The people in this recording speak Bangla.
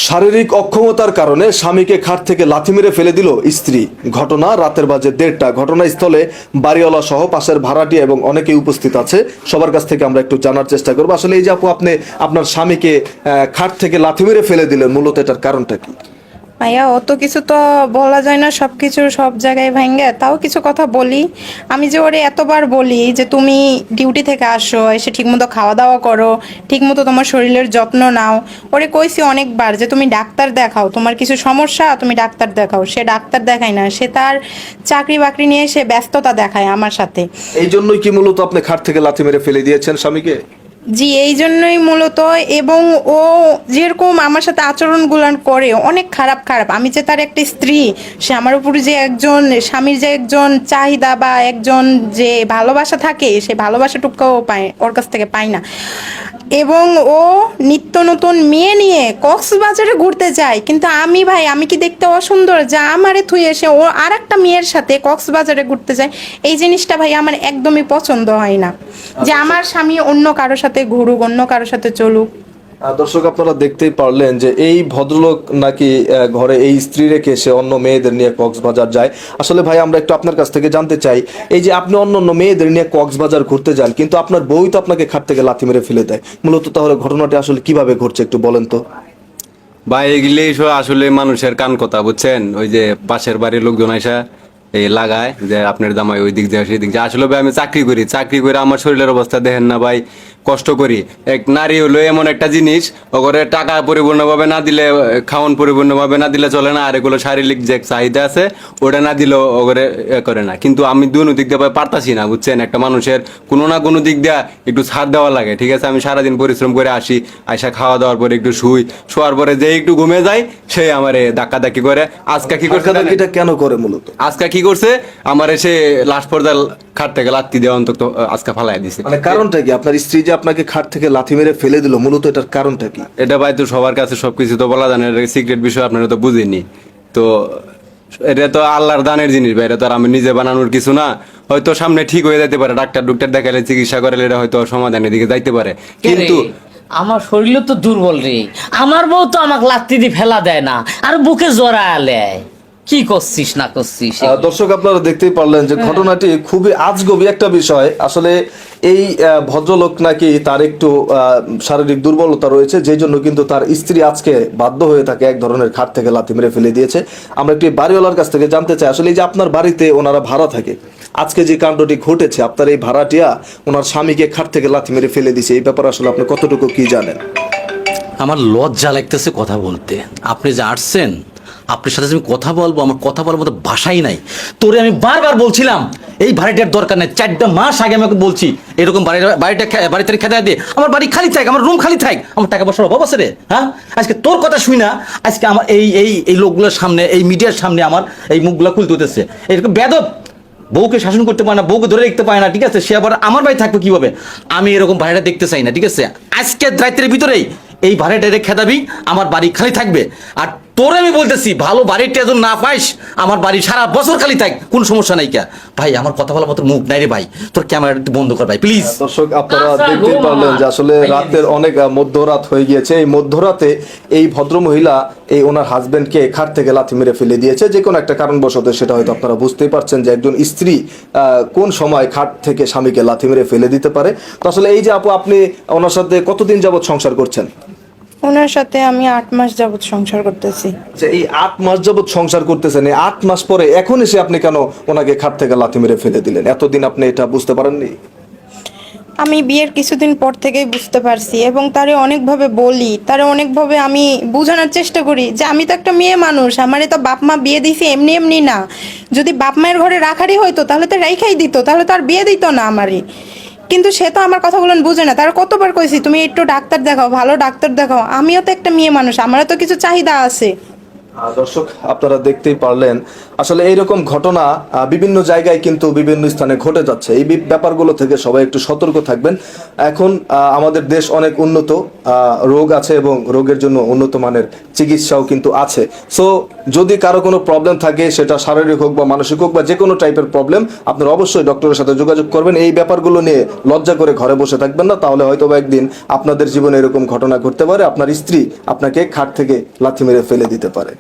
শারীরিক অক্ষমতার কারণে স্বামীকে খাট থেকে লাথি মেরে ফেলে দিল স্ত্রী। ঘটনা রাতের বাজে 1:30। ঘটনাস্থলে বাড়িওয়ালা সহ পাশের ভাড়াটিয়া এবং অনেকেই উপস্থিত আছে। সবার কাছ থেকে আমরা একটু জানার চেষ্টা করবো আসলে এই যে আপু আপনি আপনার স্বামীকে খাট থেকে লাথি মেরে ফেলে দিলেন, মূলত এটার কারণটা কি? ভাইয়া অত কিছু তো বলা যায় না, সব কিছু সব জায়গায় ভাঙ্গে। তাও কিছু কথা বলি। আমি যে ওরে এতবার বলি যে তুমি ডিউটি থেকে আসো, এসে ঠিকমতো খাওয়া দাওয়া করো, ঠিকমতো তোমার শরীরের যত্ন নাও। ওরে কইছি অনেকবার যে তুমি ডাক্তার দেখাও, তোমার কিছু সমস্যা তুমি ডাক্তার দেখাও। সে ডাক্তার দেখায় না, সে তার চাকরি বাকরি নিয়ে সে ব্যস্ততা দেখায় আমার সাথে। এই জন্যই কি মূলত আপনি খাট থেকে লাথি মেরে ফেলে দিয়েছেন স্বামীকে? জি, এই জন্যই মূলত। এবং ও যেরকম আমার সাথে আচরণগুলো করে অনেক খারাপ খারাপ। আমি যে তার একটা স্ত্রী, সে আমার উপরে যে একজন স্বামীর যে একজন চাহিদা বা একজন যে ভালোবাসা থাকে, সে ভালোবাসাটুকুও পায় ওর কাছ থেকে পায় না। এবং ও নিত্য নতুন মেয়ে নিয়ে কক্সবাজারে ঘুরতে যায়, কিন্তু আমি ভাই, আমি কি দেখতে অসুন্দর যা আমারে থুই এসে ও আর একটা মেয়ের সাথে কক্সবাজারে ঘুরতে যায়? এই জিনিসটা ভাই আমার একদমই পছন্দ হয় না, যে আমার স্বামী অন্য কারোর সাথে ঘুরুক, অন্য কারোর সাথে চলুক। দর্শক আপনারা দেখতেই পারলেন যে এই ভদ্রলোক নাকি ঘরে এই স্ত্রী রেখে সে অন্য মেয়েদের নিয়ে কক্সবাজার যায়। আসলে ভাই আমরা একটু আপনার কাছ থেকে জানতে চাই, এই যে আপনি অন্য অন্য মেয়েদের নিয়ে কক্সবাজার ঘুরতে যান, কিন্তু আপনার বউ তো আপনাকে খাট থেকে লাথি মেরে ফেলে দেয়, মূলত তাহলে ঘটনাটি আসলে কিভাবে ঘটছে একটু বলেন তো। ভাই এগুলি আসলে মানুষের কান কথা, বুঝছেন? ওই যে পাশের বাড়ির লোকজন আইসা এই লাগায় যে আপনার জামাই ওই দিক দিয়ে সেই দিক দিয়ে। আসলে ভাই আমি চাকরি করে আমার শরীরের অবস্থা দেখেন না ভাই, কষ্ট করি। এক নারী হলো এমন একটা জিনিস, ওগরে টাকা পরিপূর্ণভাবে না দিলে, খাওয়ান পরিপূর্ণভাবে না দিলে চলে না। আর এগুলো শারীরিক যে চাহিদা আছে ওটা না দিলেও ওগরে করে না। কিন্তু আমি দুনো দিক দিয়ে ভাই পারতাছি না, বুঝছেন? একটা মানুষের কোনো না কোনো দিক দিয়ে একটু ছাড় দেওয়া লাগে, ঠিক আছে? আমি সারাদিন পরিশ্রম করে আসি, আইসা খাওয়া দাওয়ার পরে একটু শোয়ার পরে যে একটু ঘুমে যায়, সে আমারে ধাক্কি করে। আজকে কি করছে এটা কেন করে মূলত? আজকে কি করছে, আমার এসে লাশ পর্দায় খাট থেকে লাত্তি দেওয়া অন্তত আজকে ফালাই দিছে। মানে কারণটা কি? আপনার স্ত্রী যে আপনাকে খাট থেকে লাথি মেরে ফেলে দিল, মূলত এটার কারণটা কি? এটা ভাই তো সবার কাছে সবকিছু তো বলা জানে, সিক্রেট বিষয়, আপনারা তো বুঝেনি তো। এটা তো আল্লাহর দানের জিনিস ভাই, এটা তো আর আমি নিজে বানানোর কিছু না। হয়তো সামনে ঠিক হয়ে যেতে পারে, ডাক্তার দেখালে, চিকিৎসা করালে এটা হয়তো সমাধানের দিকে যাইতে পারে, কিন্তু আমার শরীর তো দুর্বল রে। আমার বউ তো আমাকে লাত্তি দিয়ে ফেলা দেয় না, আর বুকে জোড়া আলে। কি করছিস না করছিস? দর্শক আপনারা দেখতেই পারলেন যে ঘটনাটি খুবই আজগবি একটা বিষয়। আসলে এই ভদ্রলোক নাকি তার একটু শারীরিক দুর্বলতা রয়েছে, যেই জন্য কিন্তু তার স্ত্রী আজকে বাধ্য হয়ে থাকে এক ধরনের খাট থেকে লাথি মেরে ফেলে দিয়েছে। আমরা একটি বাড়িওয়ালার কাছ থেকে জানতে চাই, আসলে এই যে আপনার বাড়িতে ওনারা ভাড়া থাকে, আজকে যে কাণ্ডটি ঘটেছে, আপনার এই ভাড়াটিয়া ওনার স্বামীকে খাট থেকে লাথি মেরে ফেলে দিয়েছে, এই ব্যাপারে আসলে আপনি কতটুকু কি জানেন? আমার লজ্জা লাগতেছে কথা বলতে। আপনি যে আসছেন, আপনার সাথে আমি কথা বলবো, আমার কথা বলার মতো ভাষাই নাই। তোরে আমি বারবার বলছিলাম এই বাড়িটার দরকার নেই। 4টা মাস আগে আমাকে বলছি এরকম বাড়িতে খেতে দিয়ে আমার বাড়ি খালি থাক, আমার রুম খালি থাক, আমার টাকা পয়সার অভাব আছে রে। হ্যাঁ, আজকে তোর কথা শুই না, আজকে আমার এই এই এই লোকগুলোর সামনে, এই মিডিয়ার সামনে আমার এই মুখগুলো খুলতে হতেছে। এরকম বেদব বউকে শাসন করতে পারে না, বউকে ধরে রাখতে পারে না, ঠিক আছে? সে আবার আমার বাড়ি থাকবে কিভাবে? আমি এরকম ভাড়াটা দেখতে চাই না, ঠিক আছে? আজকে রাত্রের ভিতরেই এই ভাড়াটা খেদাবি, আমার বাড়ি খালি থাকবে। আর তোরে আমি বলতেছি, ভালো বাড়িটা যখন না পাইস, আমার বাড়ি সারা বছর খালি থাক, কোন সমস্যা নাই। কে ভাই, আমার কথা বলার মতো মুখ নাই রে ভাই, তোর ক্যামেরাটা একটু বন্ধ কর ভাই প্লিজ। দর্শক আপনারা দেখতেই পারলেন যে আসলে রাতের অনেক মধ্যরাত হয়ে গিয়েছে। এই মধ্যরাতে এই ভদ্রমহিলা এই ওনার হাজবেন্ডকে খাট থেকে লাথি মেরে ফেলে দিয়েছে, যে কোনো একটা কারণবশত। সেটা হয়তো আপনারা বুঝতেই পারছেন যে একজন স্ত্রী কোন সময় খাট থেকে স্বামীকে লাথি মেরে ফেলে দিতে পারে। তো আসলে এই যে আপু আপনি ওনার সাথে কতদিন যাবত সংসার করছেন? ওনার সাথে আমি 8 মাস যাবত সংসার করতেছি। এই 8 মাস যাবত সংসার করতেছেন, এই 8 মাস পরে এখন এসে আপনি কেন ওনাকে খাট থেকে লাথি মেরে ফেলে দিলেন? এতদিন আপনি এটা বুঝতে পারেননি? আমি বিয়ের কিছুদিন পর থেকেই বুঝতে পারছি, এবং তারে অনেকভাবে বলি, তারে অনেকভাবে আমি বোঝানোর চেষ্টা করি যে আমি তো একটা মেয়ে মানুষ, আমারে তো বাপ মা বিয়ে দিছে এমনি এমনি না। যদি বাপ মায়ের ঘরে রাখারই হয়তো তাহলে তো রাইখাই দিত, তাহলে তো আর বিয়ে দিত না আমারই। কিন্তু সে তো আমার কথাগুলো বুঝে না। তার কতবার কইছি তুমি একটু ডাক্তার দেখাও, ভালো ডাক্তার দেখাও। আমিও তো একটা মেয়ে মানুষ, আমারও তো কিছু চাহিদা আছে। দর্শক আপনারা দেখতেই পারলেন আসলে এইরকম ঘটনা বিভিন্ন জায়গায় কিন্তু বিভিন্ন স্থানে ঘটে যাচ্ছে। এই ব্যাপারগুলো থেকে সবাই একটু সতর্ক থাকবেন। এখন আমাদের দেশ অনেক উন্নত, রোগ আছে এবং রোগের জন্য উন্নত মানের চিকিৎসাও কিন্তু আছে। সো যদি কারো কোনো প্রবলেম থাকে, সেটা শারীরিক হোক বা মানসিক হোক বা যে কোনো টাইপের প্রবলেম, আপনারা অবশ্যই ডক্টরের সাথে যোগাযোগ করবেন। এই ব্যাপারগুলো নিয়ে লজ্জা করে ঘরে বসে থাকবেন না, তাহলে হয়তো বা একদিন আপনাদের জীবনে এরকম ঘটনা ঘটতে পারে। আপনার স্ত্রী আপনাকে খাট থেকে লাথি মেরে ফেলে দিতে পারে।